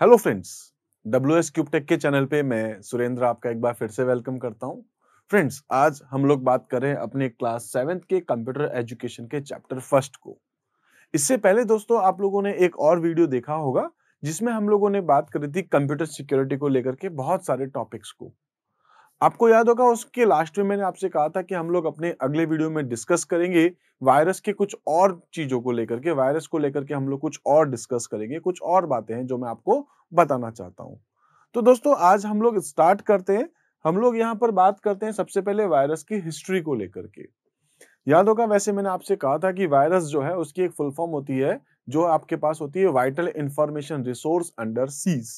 Hello friends, WS Cube Tech के channel पे मैं सुरेंद्र आपका एक बार फिर से वेलकम करता हूं। फ्रेंड्स, आज हम लोग बात कर रहे हैं अपने क्लास 7th के कंप्यूटर एजुकेशन के चैप्टर फर्स्ट को। इससे पहले दोस्तों आप लोगों ने एक और वीडियो देखा होगा जिसमें हम लोगों ने बात करी थी कंप्यूटर सिक्योरिटी को लेकर के बहुत सारे टॉपिक्स को। आपको याद होगा उसके लास्ट में मैंने आपसे कहा था कि हम लोग अपने अगले वीडियो में डिस्कस करेंगे वायरस के कुछ और चीजों को लेकर के, वायरस को लेकर के हम लोग कुछ और डिस्कस करेंगे, कुछ और बातें हैं जो मैं आपको बताना चाहता हूं। तो दोस्तों आज हम लोग स्टार्ट करते हैं। हम लोग यहाँ पर बात करते हैं सबसे पहले वायरस की हिस्ट्री को लेकर के। याद होगा वैसे मैंने आपसे कहा था कि वायरस जो है उसकी एक फुल फॉर्म होती है जो आपके पास होती है vital information resource under seize.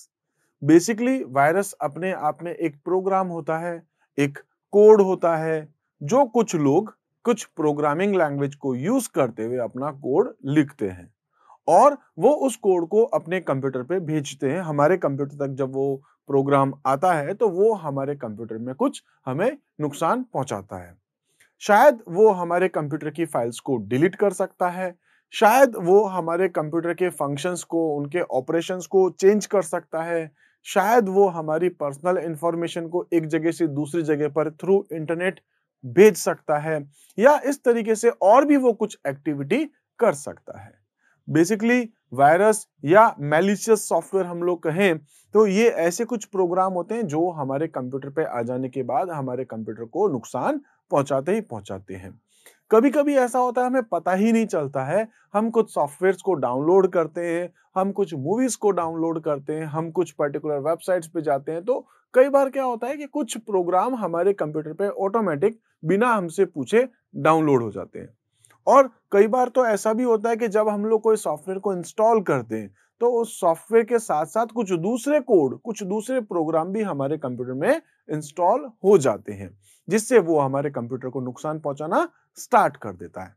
Basically virus अपने आप में एक प्रोग्राम होता है, एक कोड होता है, जो कुछ लोग कुछ प्रोग्रामिंग लैंग्वेज को यूज करते हुए अपना कोड लिखते हैं और वो उस कोड को अपने कंप्यूटर पे भेजते हैं। हमारे कंप्यूटर तक जब वो प्रोग्राम आता है तो वो हमारे कंप्यूटर में कुछ हमें नुकसान पहुंचाता है। शायद वो हमारे कंप्यूटर की फाइल्स को डिलीट कर सकता है, शायद वो हमारे कंप्यूटर के फंक्शंस को, उनके ऑपरेशंस को चेंज कर सकता है, शायद वो हमारी पर्सनल इंफॉर्मेशन को एक जगह से दूसरी जगह पर थ्रू इंटरनेट भेज सकता है या इस तरीके से और भी वो कुछ एक्टिविटी कर सकता है। बेसिकली वायरस या मैलिशियस सॉफ्टवेयर हम लोग कहें तो ये ऐसे कुछ प्रोग्राम होते हैं जो हमारे कंप्यूटर पे आ जाने के बाद हमारे कंप्यूटर को नुकसान पहुंचाते ही पहुंचाते हैं। कभी-कभी ऐसा होता है हमें पता ही नहीं चलता है, हम कुछ सॉफ्टवेयर्स को डाउनलोड करते हैं, हम कुछ मूवीज को डाउनलोड करते हैं, हम कुछ पर्टिकुलर वेबसाइट्स पे जाते हैं तो कई बार क्या होता है कि कुछ प्रोग्राम हमारे कंप्यूटर पे ऑटोमेटिक बिना हमसे पूछे डाउनलोड हो जाते हैं। और कई बार तो ऐसा भी होता है कि जब हम लोग कोई सॉफ्टवेयर को इंस्टॉल करते हैं तो उस सॉफ्टवेयर के साथ-साथ कुछ दूसरे कोड, कुछ दूसरे प्रोग्राम भी हमारे कंप्यूटर में इंस्टॉल हो जाते हैं, जिससे वो हमारे कंप्यूटर को नुकसान पहुंचाना स्टार्ट कर देता है।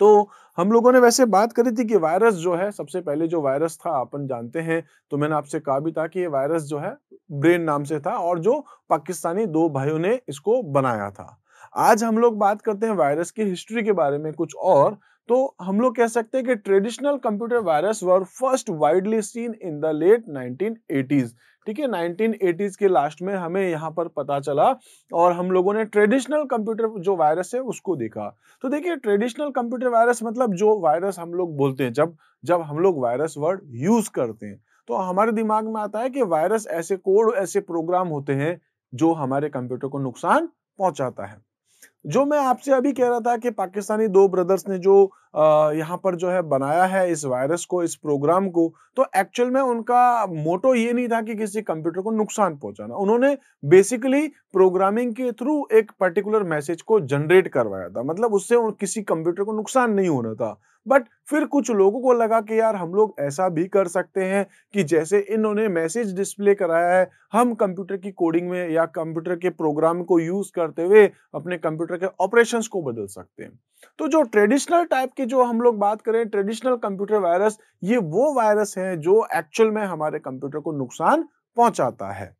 तो हम लोगों ने वैसे बात करी थी कि वायरस जो है, सबसे पहले जो वायरस था अपन जानते हैं, तो मैंने आपसे कहा भी था कि ये वायरस जो है ब्रेन नाम से था और जो पाकिस्तानी 2 भाइयों ने इसको बनाया था। आज हम लोग बात करते हैं वायरस की हिस्ट्री के बारे में कुछ और, तो हम लोग कह सकते हैं कि traditional computer virus were first widely seen in the late 1980s। ठीक है, 1980s के लास्ट में हमें यहाँ पर पता चला और हम लोगों ने ट्रेडिशनल कंप्यूटर जो वायरस है उसको देखा। तो देखिए ट्रेडिशनल कंप्यूटर वायरस मतलब जो वायरस हम लोग बोलते हैं, जब जब हम लोग वायरस वर्ड यूज करते हैं तो हमारे दिमाग में आता है कि वायरस ऐसे कोड, ऐसे प्रोग्राम होते हैं जो हमारे कंप्यूटर को नुकसान पहुंचाता है। जो मैं आपसे अभी कह रहा था कि पाकिस्तानी 2 ब्रदर्स ने जो यहाँ पर जो है बनाया है इस वायरस को, इस प्रोग्राम को, तो एक्चुअल में उनका मोटो ये नहीं था कि किसी कंप्यूटर को नुकसान पहुंचाना। उन्होंने बेसिकली प्रोग्रामिंग के थ्रू एक पर्टिकुलर मैसेज को जनरेट करवाया था, मतलब उससे किसी कंप्यूटर को नुकसान नहीं होना था। बट फिर कुछ लोगों को लगा कि यार हम लोग ऐसा भी कर सकते हैं कि जैसे इन्होंने मैसेज डिस्प्ले कराया है, हम कंप्यूटर की कोडिंग में या कंप्यूटर के प्रोग्राम को यूज करते हुए अपने कंप्यूटर के ऑपरेशंस को बदल सकते हैं। तो जो ट्रेडिशनल टाइप की जो हम लोग बात करें, ट्रेडिशनल कंप्यूटर वायरस, ये वो वायरस है जो एक्चुअल में हमारे कंप्यूटर को नुकसान पहुंचाता है।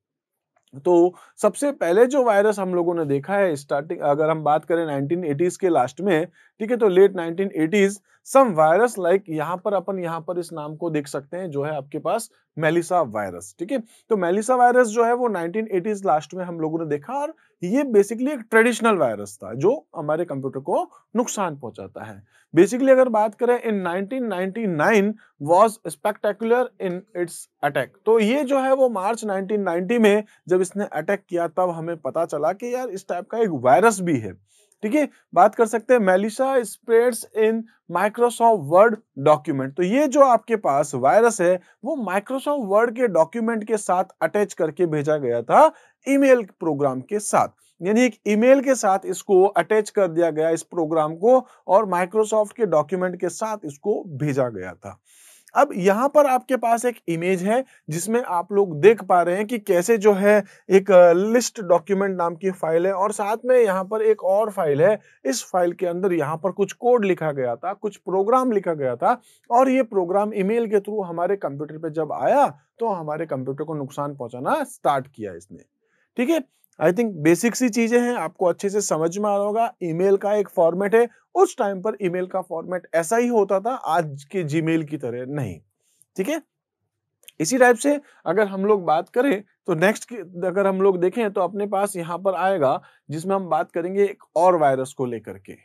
तो सबसे पहले जो वायरस हम लोगों ने देखा है स्टार्टिंग, अगर हम बात करें 1980s के लास्ट में, ठीक है, तो लेट 1980s सम वायरस लाइक, यहाँ पर अपन यहाँ पर इस नाम को देख सकते हैं जो है आपके पास मेलिसा वायरस। ठीक है, तो मेलिसा वायरस जो है वो 1980s लास्ट में हम लोगों ने देखा और ये बेसिकली एक ट्रेडिशनल वायरस था जो हमारे कंप्यूटर को नुकसान पहुंचाता है। बेसिकली अगर बात करें इन 1999 was spectacular in its attack, तो ये जो है वो मार्च 1990 में जब इसने अटैक किया तब हमें पता चला कि यार इस टाइप का एक वायरस भी है। ठीक है, बात कर सकते हैं Melissa spreads in Microsoft word document. तो ये जो आपके पास वायरस है वो माइक्रोसॉफ्ट वर्ड के डॉक्यूमेंट के साथ अटैच करके भेजा गया था, ईमेल प्रोग्राम के साथ। यानी एक ईमेल के साथ इसको अटैच कर दिया गया इस प्रोग्राम को और माइक्रोसॉफ्ट के डॉक्यूमेंट के साथ इसको भेजा गया था। अब यहाँ पर आपके पास एक इमेज है जिसमें आप लोग देख पा रहे हैं कि कैसे जो है एक लिस्ट डॉक्यूमेंट नाम की फाइल है और साथ में यहाँ पर एक और फाइल है। इस फाइल के अंदर यहाँ पर कुछ कोड लिखा गया था, कुछ प्रोग्राम लिखा गया था और ये प्रोग्राम ईमेल के थ्रू हमारे कंप्यूटर पे जब आया तो हमारे कंप्यूटर को नुकसान पहुंचाना स्टार्ट किया इसने। ठीक है, आई थिंक बेसिक सी चीजें हैं, आपको अच्छे से समझ में आ रहा होगा। ईमेल का एक फॉर्मेट है, उस टाइम पर ईमेल का फॉर्मेट ऐसा ही होता था, आज के जीमेल की तरह नहीं। ठीक है, इसी टाइप से अगर हम लोग बात करें तो नेक्स्ट की अगर हम लोग देखें तो अपने पास यहाँ पर आएगा जिसमें हम बात करेंगे एक और वायरस को लेकर के।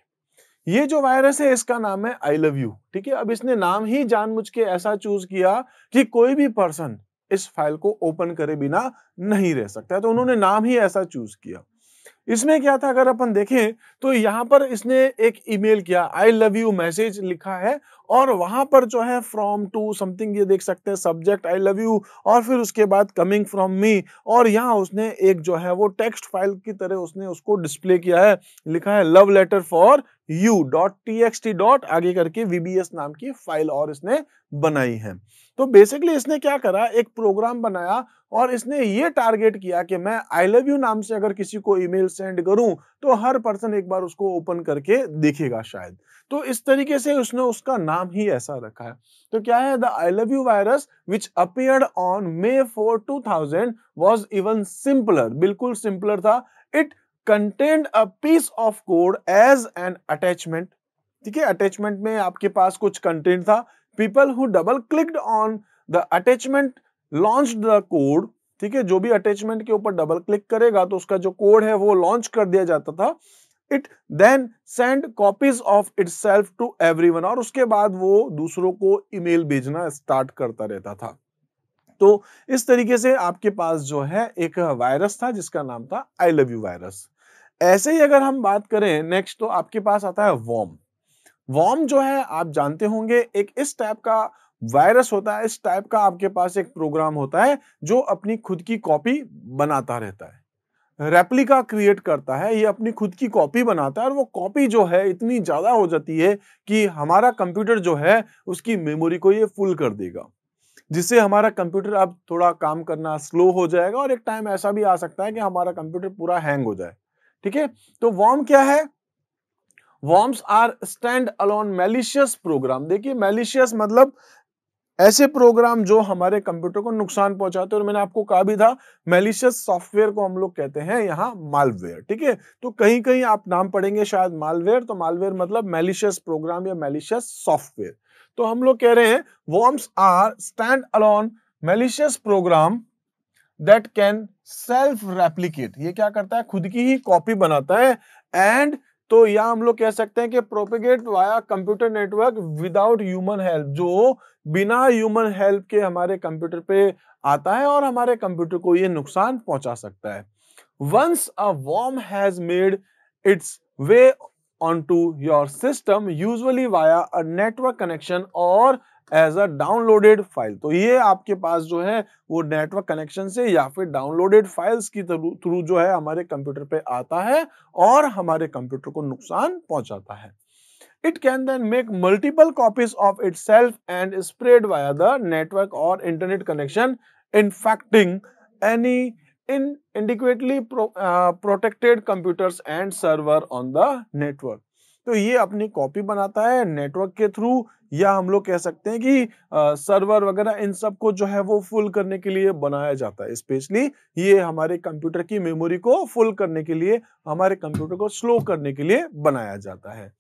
ये जो वायरस है इसका नाम है आई लव यू, ठीक है। अब इसने नाम ही जानबूझ के ऐसा चूज किया कि कोई भी पर्सन इस फाइल को ओपन करे बिना नहीं रह सकता है, तो उन्होंने नाम ही ऐसा चूज किया। इसमें क्या था अगर अपन देखें तो यहाँ पर इसने एक ईमेल किया, आई लव यू मैसेज लिखा है और वहां पर जो है फ्रॉम टू समथिंग ये देख सकते हैं, सब्जेक्ट आई लव यू और फिर उसके बाद कमिंग फ्रॉम मी, और यहाँ उसने एक जो है वो टेक्स्ट फाइल की तरह उसने उसको डिस्प्ले किया है, लिखा है love letter for you dot T dot आगे करके वीबीएस नाम की फाइल और इसने बनाई है। तो बेसिकली इसने क्या करा, एक प्रोग्राम बनाया और इसने ये टारगेट किया कि मैं आई लव यू नाम से अगर किसी को ईमेल सेंड करूं तो हर पर्सन एक बार उसको ओपन करके देखेगा शायद। तो इस तरीके से उसने उसका नाम ही ऐसा रखा है। तो क्या है, the I love you virus which appeared on May 4, 2000 was even simpler, बिल्कुल सिंपलर था। It contained a piece of code as an attachment, ठीक है। अटैचमेंट में आपके पास कुछ कंटेंट था। People who double clicked on the attachment launch the code, ठीक है। जो भी अटैचमेंट के ऊपर डबल क्लिक करेगा तो उसका जो कोड है वो लॉन्च कर दिया जाता था। It then send copies of itself to everyone, और उसके बाद वो दूसरों को ईमेल भेजना स्टार्ट करता रहता था। तो इस तरीके से आपके पास जो है एक वायरस था जिसका नाम था आई लव यू वायरस। ऐसे ही अगर हम बात करें नेक्स्ट तो आपके पास आता है वॉर्म। वॉर्म जो है आप जानते होंगे एक इस टाइप का वायरस होता है, इस टाइप का आपके पास एक प्रोग्राम होता है जो अपनी खुद की कॉपी बनाता रहता है, रेप्लिका क्रिएट करता है। ये अपनी खुद की कॉपी बनाता है और वो कॉपी जो है इतनी ज्यादा हो जाती है कि हमारा कंप्यूटर जो है उसकी मेमोरी को ये फुल कर देगा, जिससे हमारा कंप्यूटर अब थोड़ा काम करना स्लो हो जाएगा और एक टाइम ऐसा भी आ सकता है कि हमारा कंप्यूटर पूरा हैंग हो जाए, ठीक है। तो वॉर्म क्या है, worms are stand alone malicious program. देखिए मैलिशियस मतलब ऐसे प्रोग्राम जो हमारे कंप्यूटर को नुकसान पहुंचाते हैं, और मैंने आपको कहा भी था मैलिशियस सॉफ्टवेयर को हम लोग कहते हैं यहाँ मालवेयर, ठीक है। तो कहीं कहीं आप नाम पढ़ेंगे शायद मालवेयर, तो मालवेयर मतलब मैलिशियस प्रोग्राम या मैलिशियस सॉफ्टवेयर। तो हम लोग कह रहे हैं worms are stand alone malicious program that can self replicate. ये क्या करता है, खुद की ही कॉपी बनाता है। एंड तो या हम लोग कह सकते हैं कि propagate via computer network without human help, जो बिना ह्यूमन हेल्प के हमारे कंप्यूटर पे आता है और हमारे कंप्यूटर को ये नुकसान पहुंचा सकता है। Once a worm has made its way onto your system, usually via a network connection or as a downloaded file, तो ये आपके पास जो है वो नेटवर्क कनेक्शन से या फिर डाउनलोडेड फाइल्स की थ्रू जो है हमारे कंप्यूटर पे आता है और हमारे कंप्यूटर को नुकसान पहुंचाता है। It can then make multiple copies of itself and spread via the network or internet connection, infecting any inadequately protected computers and server on the network। तो ये अपनी कॉपी बनाता है नेटवर्क के थ्रू, या हम लोग कह सकते हैं कि सर्वर वगैरह इन सब को जो है वो फुल करने के लिए बनाया जाता है। स्पेशली ये हमारे कंप्यूटर की मेमोरी को फुल करने के लिए, हमारे कंप्यूटर को स्लो करने के लिए बनाया जाता है।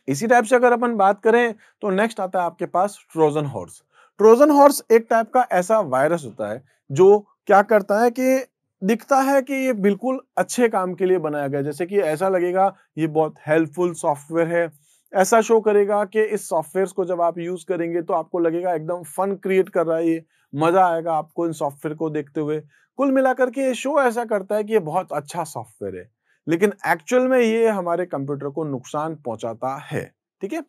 इसी टाइप से अगर अपन बात करें तो नेक्स्ट आता है आपके पास ट्रोजन हॉर्स। ट्रोजन हॉर्स एक टाइप का ऐसा वायरस होता है जो क्या करता है कि दिखता है कि ये बिल्कुल अच्छे काम के लिए बनाया गया, जैसे कि ऐसा लगेगा ये बहुत हेल्पफुल सॉफ्टवेयर है। ऐसा शो करेगा कि इस सॉफ्टवेयर को जब आप यूज करेंगे तो आपको लगेगा एकदम फन क्रिएट कर रहा है, ये मजा आएगा आपको इन सॉफ्टवेयर को देखते हुए। कुल मिलाकर के ये शो ऐसा करता है कि ये बहुत अच्छा सॉफ्टवेयर है, लेकिन एक्चुअल में ये हमारे कंप्यूटर को नुकसान पहुंचाता है, ठीक है।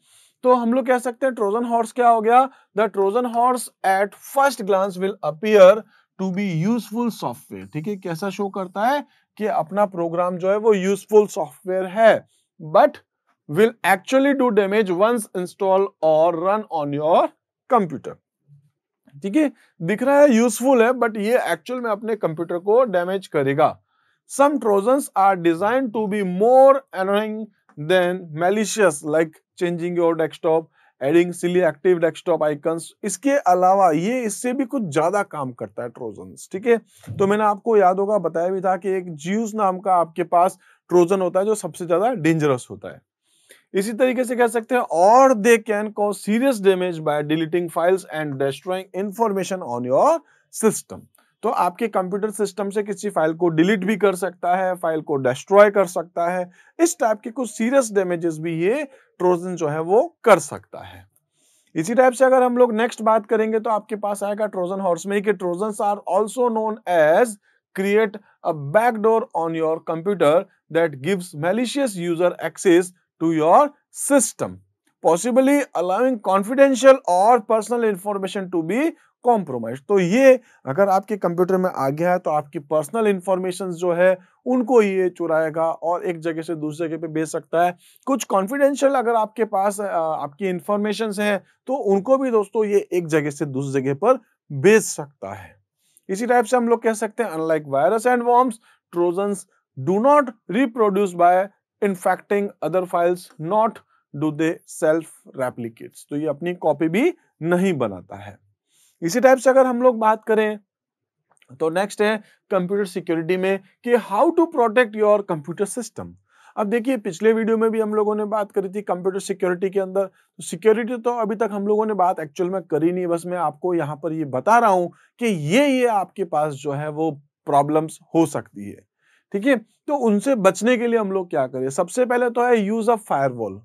तो हम लोग कह सकते हैं ट्रोजन हॉर्स क्या हो गया, the Trojan horse at first glance will appear to be useful software, ठीक है। कैसा शो करता है कि अपना प्रोग्राम जो है वो यूजफुल सॉफ्टवेयर है, but will actually do damage once install और रन ऑन योर कंप्यूटर, ठीक है। दिख रहा है यूजफुल है बट ये एक्चुअल में अपने कंप्यूटर को डैमेज करेगा। Some Trojans are designed to be more annoying than malicious, like changing your desktop, adding silly active desktop icons। इसके अलावा ये इससे भी कुछ ज्यादा काम करता है ट्रोजन्स, ठीक है। तो मैंने आपको याद होगा बताया भी था कि एक ज्यूस नाम का आपके पास ट्रोजन होता है जो सबसे ज्यादा डेंजरस होता है। इसी तरीके से कह सकते हैं और they can cause serious damage bye deleting files and destroying information on your system. तो आपके कंप्यूटर सिस्टम से किसी फाइल को डिलीट भी कर सकता है, फाइल को डिस्ट्रॉय कर सकता है। इस टाइप के कुछ सीरियस डैमेजेस भी ये ट्रोजन जो है वो कर सकता है। इसी टाइप से अगर हम लोग नेक्स्ट बात करेंगे तो आपके पास आएगा ट्रोजन हॉर्स में कि Trojans are also known as create a backdoor on your computer that gives malicious user access to your system, possibly allowing confidential और personal information to be compromise. तो ये अगर आपके कंप्यूटर में आ गया है तो आपकी पर्सनल इंफॉर्मेशन जो है उनको ये चुराएगा और एक जगह से दूसरी जगह पे भेज सकता है। कुछ कॉन्फिडेंशियल अगर आपके पास आपकी इंफॉर्मेशन है तो उनको भी दोस्तों ये एक जगह से दूसरी जगह पर भेज सकता है। इसी टाइप से हम लोग कह सकते हैं unlike virus and worms, trojans do not reproduce by infecting other files, not do they self replicates. तो ये अपनी कॉपी भी नहीं बनाता है। इसी टाइप से अगर हम लोग बात करें तो नेक्स्ट है कंप्यूटर सिक्योरिटी में कि how to protect your computer system. अब देखिए पिछले वीडियो में भी हम लोगों ने बात करी थी कंप्यूटर सिक्योरिटी के अंदर। तो सिक्योरिटी तो अभी तक हम लोगों ने बात एक्चुअल में करी नहीं, बस मैं आपको यहाँ पर ये बता रहा हूँ कि ये आपके पास जो है वो प्रॉब्लम्स हो सकती है। ठीक है, तो उनसे बचने के लिए हम लोग क्या करें? सबसे पहले तो है यूज ऑफ फायरवॉल।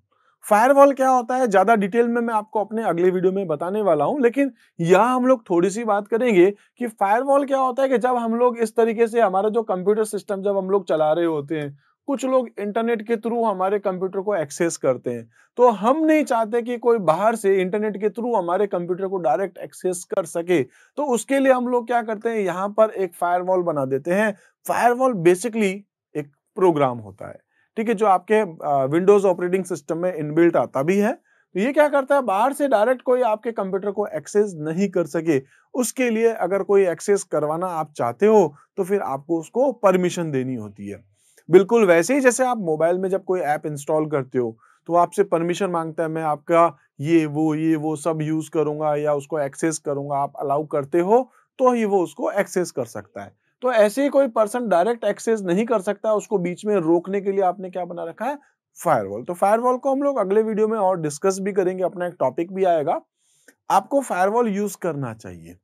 फायरवॉल क्या होता है ज्यादा डिटेल में मैं आपको अपने अगले वीडियो में बताने वाला हूं, लेकिन यहाँ हम लोग थोड़ी सी बात करेंगे कि फायरवॉल क्या होता है कि जब हम लोग इस तरीके से हमारा जो कंप्यूटर सिस्टम जब हम लोग चला रहे होते हैं, कुछ लोग इंटरनेट के थ्रू हमारे कंप्यूटर को एक्सेस करते हैं, तो हम नहीं चाहते कि कोई बाहर से इंटरनेट के थ्रू हमारे कंप्यूटर को डायरेक्ट एक्सेस कर सके। तो उसके लिए हम लोग क्या करते हैं, यहाँ पर एक फायरवॉल बना देते हैं। फायरवॉल बेसिकली एक प्रोग्राम होता है, ठीक है, जो आपके विंडोज ऑपरेटिंग सिस्टम में इनबिल्ट आता भी है। तो ये क्या करता है, बाहर से डायरेक्ट कोई आपके कंप्यूटर को एक्सेस नहीं कर सके। उसके लिए अगर कोई एक्सेस करवाना आप चाहते हो तो फिर आपको उसको परमिशन देनी होती है। बिल्कुल वैसे ही जैसे आप मोबाइल में जब कोई ऐप इंस्टॉल करते हो तो आपसे परमिशन मांगता है, मैं आपका ये वो सब यूज करूंगा या उसको एक्सेस करूंगा, आप अलाउ करते हो तो ही वो उसको एक्सेस कर सकता है। तो ऐसे ही कोई पर्सन डायरेक्ट एक्सेस नहीं कर सकता, उसको बीच में रोकने के लिए आपने क्या बना रखा है, फायरवॉल। तो फायरवॉल को हम लोग अगले वीडियो में और डिस्कस भी करेंगे, अपना एक टॉपिक भी आएगा। आपको फायरवॉल यूज करना चाहिए।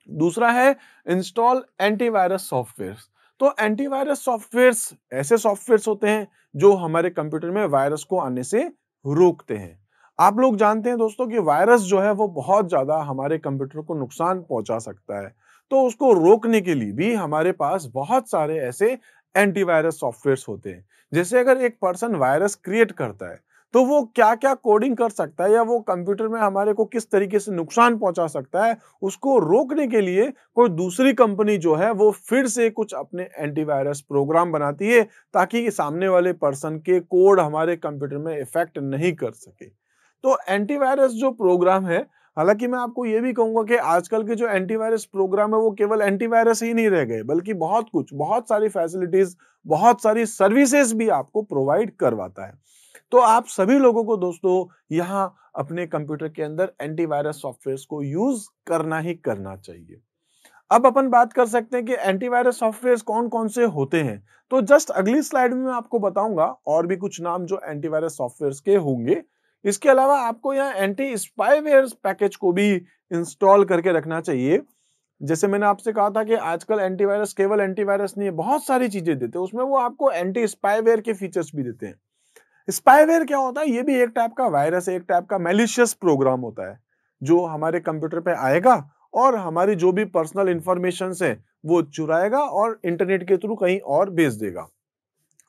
दूसरा है इंस्टॉल एंटीवायरस सॉफ्टवेयर। तो एंटीवायरस सॉफ्टवेयर्स ऐसे सॉफ्टवेयर्स होते हैं जो हमारे कंप्यूटर में वायरस को आने से रोकते हैं। आप लोग जानते हैं दोस्तों कि वायरस जो है वो बहुत ज्यादा हमारे कंप्यूटर को नुकसान पहुंचा सकता है। तो उसको रोकने के लिए भी हमारे पास बहुत सारे ऐसे एंटीवायरस सॉफ्टवेयर्स होते हैं। जैसे अगर एक पर्सन वायरस क्रिएट करता है तो वो क्या क्या कोडिंग कर सकता है या वो कंप्यूटर में हमारे को किस तरीके से नुकसान पहुंचा सकता है, उसको रोकने के लिए कोई दूसरी कंपनी जो है वो फिर से कुछ अपने एंटीवायरस प्रोग्राम बनाती है ताकि सामने वाले पर्सन के कोड हमारे कंप्यूटर में इफेक्ट नहीं कर सके। तो एंटीवायरस जो प्रोग्राम है, हालांकि मैं आपको ये भी कहूंगा कि आजकल के जो एंटीवायरस प्रोग्राम है वो केवल एंटीवायरस ही नहीं रह गए, बल्कि बहुत कुछ, बहुत सारी फैसिलिटीज, बहुत सारी सर्विसेज भी आपको प्रोवाइड करवाता है। तो आप सभी लोगों को दोस्तों यहाँ अपने कंप्यूटर के अंदर एंटीवायरस सॉफ्टवेयर को यूज करना ही करना चाहिए। अब अपन बात कर सकते हैं कि एंटीवायरस सॉफ्टवेयर कौन कौन से होते हैं। तो जस्ट अगली स्लाइड में मैं आपको बताऊंगा और भी कुछ नाम जो एंटीवायरस सॉफ्टवेयर के होंगे। इसके अलावा आपको यहाँ एंटी स्पाईवेयर पैकेज को भी इंस्टॉल करके रखना चाहिए। जैसे मैंने आपसे कहा था कि आजकल एंटीवायरस केवल एंटीवायरस नहीं है, बहुत सारी चीजें देते हैं, उसमें वो आपको एंटी स्पाईवेयर के फीचर्स भी देते हैं। स्पाईवेयर क्या होता है, ये भी एक टाइप का वायरस है, एक टाइप का मैलिशियस प्रोग्राम होता है जो हमारे कंप्यूटर पे आएगा और हमारी जो भी पर्सनल इंफॉर्मेशन है वो चुराएगा और इंटरनेट के थ्रू कहीं और भेज देगा।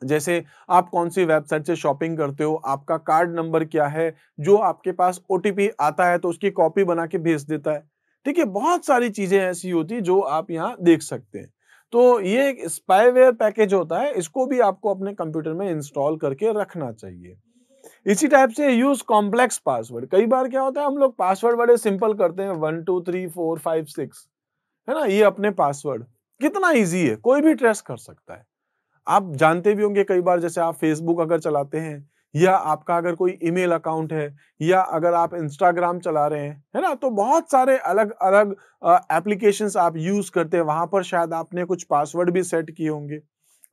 जैसे आप कौन सी वेबसाइट से शॉपिंग करते हो, आपका कार्ड नंबर क्या है, जो आपके पास ओटीपी आता है तो उसकी कॉपी बना के भेज देता है। ठीक है, बहुत सारी चीजें ऐसी होती है जो आप यहाँ देख सकते हैं। तो ये एक स्पाईवेयर पैकेज होता है, इसको भी आपको अपने कंप्यूटर में इंस्टॉल करके रखना चाहिए। इसी टाइप से यूज कॉम्प्लेक्स पासवर्ड। कई बार क्या होता है, हम लोग पासवर्ड बड़े सिंपल करते हैं, 1 2 3 4 5 6, है ना, ये अपने पासवर्ड कितना इजी है, कोई भी ट्रेस कर सकता है। आप जानते भी होंगे कई बार, जैसे आप फेसबुक अगर चलाते हैं या आपका अगर कोई ईमेल अकाउंट है या अगर आप इंस्टाग्राम चला रहे हैं, है ना, तो बहुत सारे अलग अलग एप्लीकेशंस आप यूज करते हैं, वहां पर शायद आपने कुछ पासवर्ड भी सेट किए होंगे।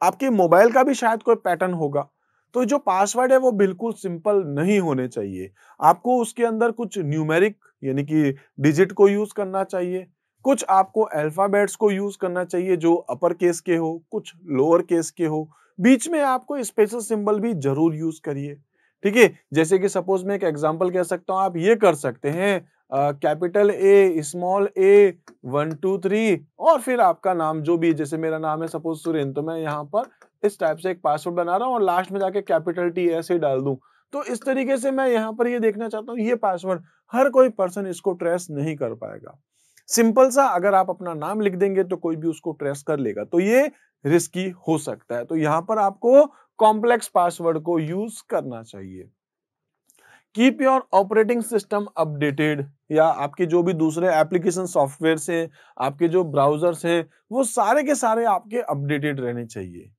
आपके मोबाइल का भी शायद कोई पैटर्न होगा। तो जो पासवर्ड है वो बिल्कुल सिंपल नहीं होने चाहिए। आपको उसके अंदर कुछ न्यूमेरिक यानी कि डिजिट को यूज़ करना चाहिए, कुछ आपको अल्फ़ाबेट्स को यूज़ करना चाहिए जो अपर केस के हो, कुछ लोअर केस के हो, बीच में आपको स्पेशल सिंबल भी ज़रूर यूज़ करिए, ठीक है? जैसे कि सपोज़ मैं एक एग्ज़ाम्पल कह सकता हूँ, आप ये कर सकते हैं कैपिटल ए, स्मॉल ए, 1 2 3 और फिर आपका नाम जो भी है, जैसे मेरा नाम है सपोज़ सुरेंद्र, तो मैं यहाँ पर इस टाइप से एक पासवर्ड बना रहा हूँ और लास्ट में जाके कैपिटल टी ऐसे ही डाल दूँ। तो इस तरीके से मैं यहाँ पर ये देखना चाहता हूँ, ये पासवर्ड हर कोई पर्सन इसको ट्रेस नहीं कर पाएगा। सिंपल सा अगर आप अपना नाम लिख देंगे तो कोई भी उसको ट्रेस कर लेगा, तो ये रिस्की हो सकता है। तो यहाँ पर आपको कॉम्प्लेक्स पासवर्ड को यूज़ करना चाहिए। Keep your operating system updated, या आपके जो भी दूसरे एप्लीकेशन सॉफ्टवेयर हैं, आपके जो ब्राउज़र्स हैं, वो सारे के सारे आपके अपडेटेड रहने चाहिए।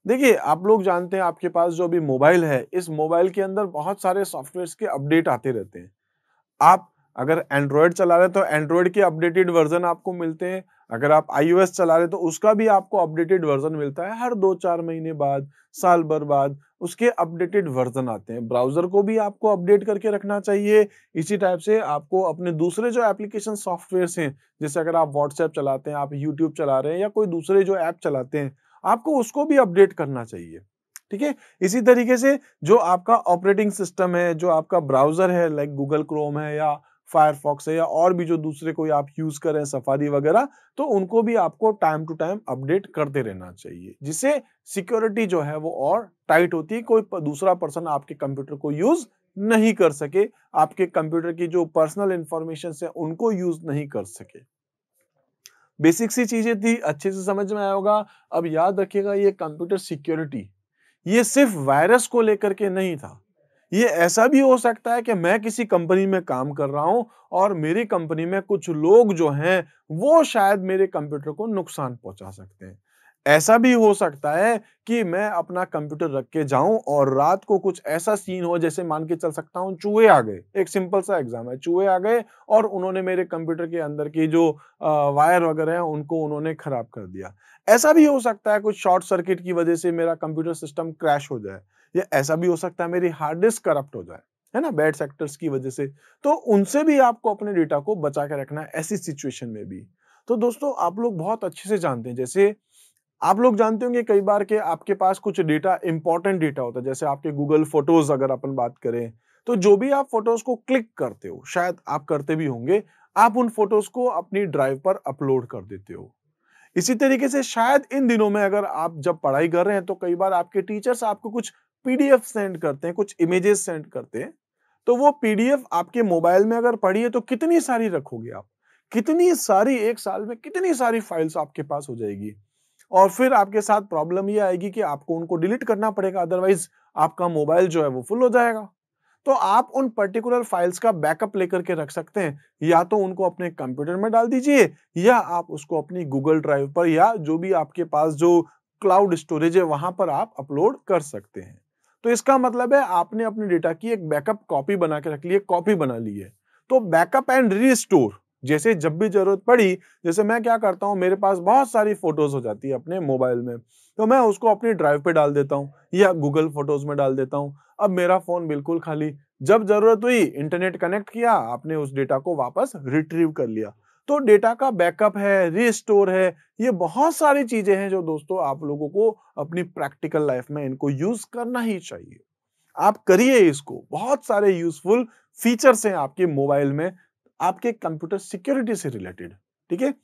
देखिए, आप लोग जानते हैं आपके पास जो अभी मोबाइल है, इस मोबाइल के अंदर बहुत सारे सॉफ्टवेयर्स के अपडेट आते रहते हैं। आप अगर एंड्रॉयड चला रहे हैं तो एंड्रॉयड के अपडेटेड वर्ज़न आपको मिलते हैं। अगर आप आईओएस चला रहे हैं तो उसका भी आपको अपडेटेड वर्ज़न मिलता है। हर 2-4 महीने बाद, साल भर बाद उसके अपडेटेड वर्ज़न आते हैं। ब्राउज़र को भी आपको अपडेट करके रखना चाहिए। इसी टाइप से आपको अपने दूसरे जो एप्लीकेशन सॉफ्टवेयर्स हैं, जैसे अगर आप व्हाट्सऐप चलाते हैं, आप यूट्यूब चला रहे हैं या कोई दूसरे जो ऐप चलाते हैं, आपको उसको भी अपडेट करना चाहिए। ठीक है? इसी तरीके से जो आपका ऑपरेटिंग सिस्टम है, जो आपका ब्राउज़र है लाइक गूगल क्रोम है या फायरफॉक्स है या और भी जो दूसरे कोई आप यूज़ कर रहे हैं सफारी वगैरह, तो उनको भी आपको टाइम टू टाइम अपडेट करते रहना चाहिए। जिससे सिक्योरिटी जो है वो और टाइट होती है, कोई दूसरा पर्सन आपके कंप्यूटर को यूज़ नहीं कर सके, आपके कंप्यूटर की जो पर्सनल इन्फॉर्मेशंस है उनको यूज़ नहीं कर सके। बेसिक सी चीज़ें थी, अच्छे से समझ में आया होगा। अब याद रखिएगा, ये कंप्यूटर सिक्योरिटी ये सिर्फ वायरस को लेकर के नहीं था। ये ऐसा भी हो सकता है कि मैं किसी कंपनी में काम कर रहा हूँ और मेरी कंपनी में कुछ लोग जो हैं, वो शायद मेरे कंप्यूटर को नुकसान पहुँचा सकते हैं। ऐसा भी हो सकता है कि मैं अपना कंप्यूटर रख के जाऊँ और रात को कुछ ऐसा सीन हो, जैसे मान के चल सकता हूँ चूहे आ गए। एक सिंपल सा एग्ज़ाम है, चूहे आ गए और उन्होंने मेरे कंप्यूटर के अंदर की जो वायर वगैरह हैं उनको उन्होंने खराब कर दिया। ऐसा भी हो सकता है कुछ शॉर्ट सर्किट की वजह से मेरा कंप्यूटर सिस्टम क्रैश हो जाए, या ऐसा भी हो सकता है मेरी हार्ड डिस्क करप्ट हो जाए, है ना? बैड सेक्टर्स की वजह से। तो उनसे भी आपको अपने डेटा को बचा के रखना है ऐसी सिचुएशन में भी। तो दोस्तों, आप लोग बहुत अच्छे से जानते हैं, जैसे आप लोग जानते होंगे कई बार कि आपके पास कुछ डेटा, इंपॉर्टेंट डेटा होता है, जैसे आपके गूगल फ़ोटोज़ अगर अपन बात करें, तो जो भी आप फ़ोटोज़ को क्लिक करते हो, शायद आप करते भी होंगे, आप उन फ़ोटोज़ को अपनी ड्राइव पर अपलोड कर देते हो। इसी तरीके से शायद इन दिनों में अगर आप जब पढ़ाई कर रहे हैं तो कई बार आपके टीचर्स आपको कुछ पीडीएफ सेंड करते हैं, कुछ इमेजेस सेंड करते हैं। तो वो पीडीएफ आपके मोबाइल में अगर पड़ी है तो कितनी सारी रखोगे आप? कितनी सारी, 1 साल में कितनी सारी फाइल्स आपके पास हो जाएगी। और फिर आपके साथ प्रॉब्लम ये आएगी कि आपको उनको डिलीट करना पड़ेगा, अदरवाइज़ आपका मोबाइल जो है वो फुल हो जाएगा। तो आप उन पर्टिकुलर फाइल्स का बैकअप लेकर के रख सकते हैं। या तो उनको अपने कंप्यूटर में डाल दीजिए, या आप उसको अपनी गूगल ड्राइव पर या जो भी आपके पास जो क्लाउड स्टोरेज है वहाँ पर आप अपलोड कर सकते हैं। तो इसका मतलब है आपने अपने डेटा की एक बैकअप कॉपी बना के रख ली है, कॉपी बना ली है। तो बैकअप एंड रीस्टोर, जैसे जब भी ज़रूरत पड़ी, जैसे मैं क्या करता हूँ, मेरे पास बहुत सारी फ़ोटोज़ हो जाती है अपने मोबाइल में, तो मैं उसको अपनी ड्राइव पे डाल देता हूँ या गूगल फ़ोटोज़ में डाल देता हूँ। अब मेरा फ़ोन बिल्कुल खाली, जब ज़रूरत हुई इंटरनेट कनेक्ट किया, आपने उस डेटा को वापस रिट्रीव कर लिया। तो डेटा का बैकअप है, रीस्टोर है, ये बहुत सारी चीज़ें हैं जो दोस्तों आप लोगों को अपनी प्रैक्टिकल लाइफ़ में इनको यूज़ करना ही चाहिए। आप करिए इसको, बहुत सारे यूज़फुल फीचर्स हैं आपके मोबाइल में, आपके कंप्यूटर सिक्योरिटी से रिलेटेड, ठीक है?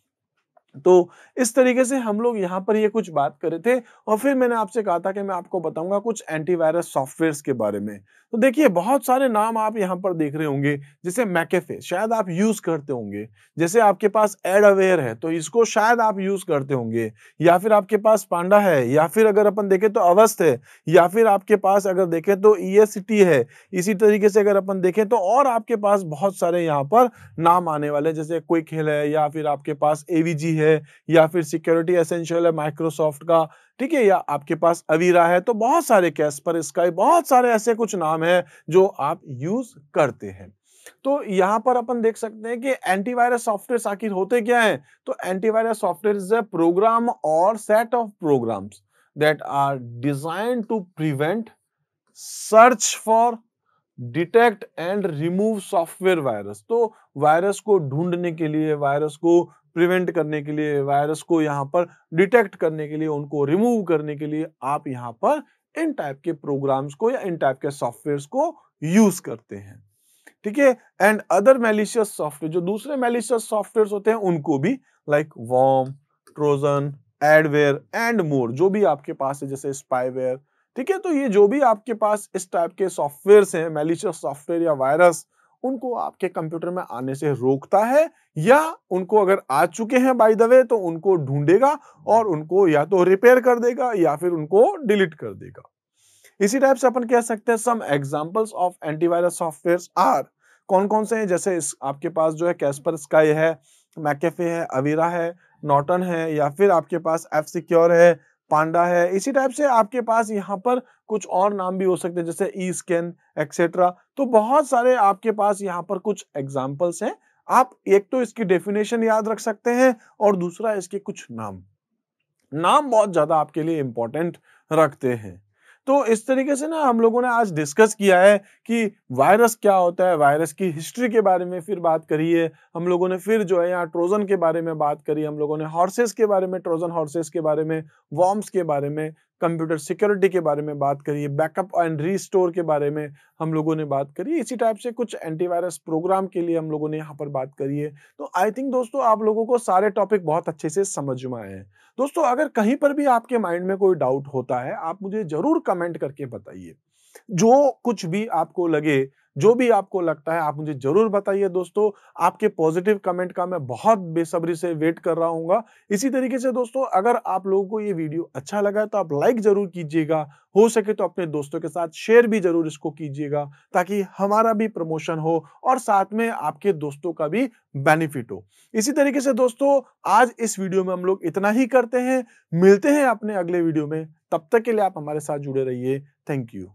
तो इस तरीके से हम लोग यहाँ पर ये कुछ बात कर रहे थे और फिर मैंने आपसे कहा था कि मैं आपको बताऊँगा कुछ एंटीवायरस सॉफ्टवेयर्स के बारे में। तो देखिए, बहुत सारे नाम आप यहाँ पर देख रहे होंगे, जैसे मैकेफे शायद आप यूज़ करते होंगे। जैसे आपके पास एडअवेयर है तो इसको शायद आप यूज़ करते होंगे, या फिर आपके पास पांडा है, या फिर अगर अपन देखें तो अवस्थ है, या फिर आपके पास अगर देखें तो ईएसटी है। इसी तरीके से अगर अपन देखें तो और आपके पास बहुत सारे यहाँ पर नाम आने वाले हैं, जैसे क्विक हिल है, या फिर आपके पास एवीजी है, या फिर सिक्योरिटी एसेंशियल है माइक्रोसॉफ्ट का, ठीक है? या आपके पास अवीरा है, तो बहुत सारे, कैस्पर स्काई, बहुत सारे ऐसे कुछ नाम हैं जो आप यूज़ करते हैं। तो यहाँ पर अपन देख सकते हैं कि एंटीवायरस सॉफ्टवेयर्स आखिर होते क्या हैं? तो antivirus software is a program और set of programs that are designed to prevent search for, detect and remove software virus. तो वायरस को ढूंढने के लिए, वायरस को प्रिवेंट करने के लिए, वायरस को यहाँ पर डिटेक्ट करने के लिए, उनको रिमूव करने के लिए आप यहाँ पर इन टाइप के प्रोग्राम्स को या इन टाइप के सॉफ्टवेयर्स को यूज करते हैं। ठीक है। एंड अदर मैलिशियस सॉफ्टवेयर, जो दूसरे मैलिशियस सॉफ्टवेयर होते हैं उनको भी, like worm, Trojan, adware and more, जो भी आपके पास है, जैसे स्पाईवेयर। ठीक है। तो ये जो भी आपके पास इस टाइप के सॉफ्टवेयर्स हैं, मैलिशियस सॉफ्टवेयर या वायरस, उनको आपके कंप्यूटर में आने से रोकता है, या उनको अगर आ चुके हैं बाय द वे तो उनको ढूंढेगा और उनको या तो रिपेयर कर देगा या फिर उनको डिलीट कर देगा। इसी टाइप से अपन कह सकते हैं some examples of antivirus softwares are, कौन कौन से हैं, जैसे आपके पास जो है कैस्पर स्काई है, मैकेफे है, अवीरा है, नॉर्टन है, या फिर आपके पास एफ सिक्योर है, पांडा है। इसी टाइप से आपके पास यहाँ पर कुछ और नाम भी हो सकते हैं, जैसे ई स्कैन एक्सेट्रा। तो बहुत सारे आपके पास यहाँ पर कुछ एग्जाम्पल्स हैं। आप एक तो इसकी डेफिनेशन याद रख सकते हैं और दूसरा इसके कुछ नाम नाम बहुत ज्यादा आपके लिए इंपॉर्टेंट रखते हैं। तो इस तरीके से ना हम लोगों ने आज डिस्कस किया है कि वायरस क्या होता है, वायरस की हिस्ट्री के बारे में फिर बात करी है हम लोगों ने, फिर जो है यहाँ ट्रोजन के बारे में बात करी हम लोगों ने, हॉर्सेस के बारे में, ट्रोजन हॉर्सेस के बारे में, वॉर्म्स के बारे में, कंप्यूटर सिक्योरिटी के बारे में बात करी है, बैकअप एंड रीस्टोर के बारे में हम लोगों ने बात करी। इसी टाइप से कुछ एंटीवायरस प्रोग्राम के लिए हम लोगों ने यहाँ पर बात करी है। तो आई थिंक दोस्तों आप लोगों को सारे टॉपिक बहुत अच्छे से समझ में आए हैं। दोस्तों अगर कहीं पर भी आपके माइंड में कोई डाउट होता है, आप मुझे जरूर कमेंट करके बताइए। जो कुछ भी आपको लगे, जो भी आपको लगता है, आप मुझे जरूर बताइए दोस्तों। आपके पॉजिटिव कमेंट का मैं बहुत बेसब्री से वेट कर रहा हूँगा। इसी तरीके से दोस्तों अगर आप लोगों को ये वीडियो अच्छा लगा है तो आप लाइक जरूर कीजिएगा, हो सके तो अपने दोस्तों के साथ शेयर भी जरूर इसको कीजिएगा, ताकि हमारा भी प्रमोशन हो और साथ में आपके दोस्तों का भी बेनिफिट हो। इसी तरीके से दोस्तों आज इस वीडियो में हम लोग इतना ही करते हैं, मिलते हैं अपने अगले वीडियो में। तब तक के लिए आप हमारे साथ जुड़े रहिए। Thank you.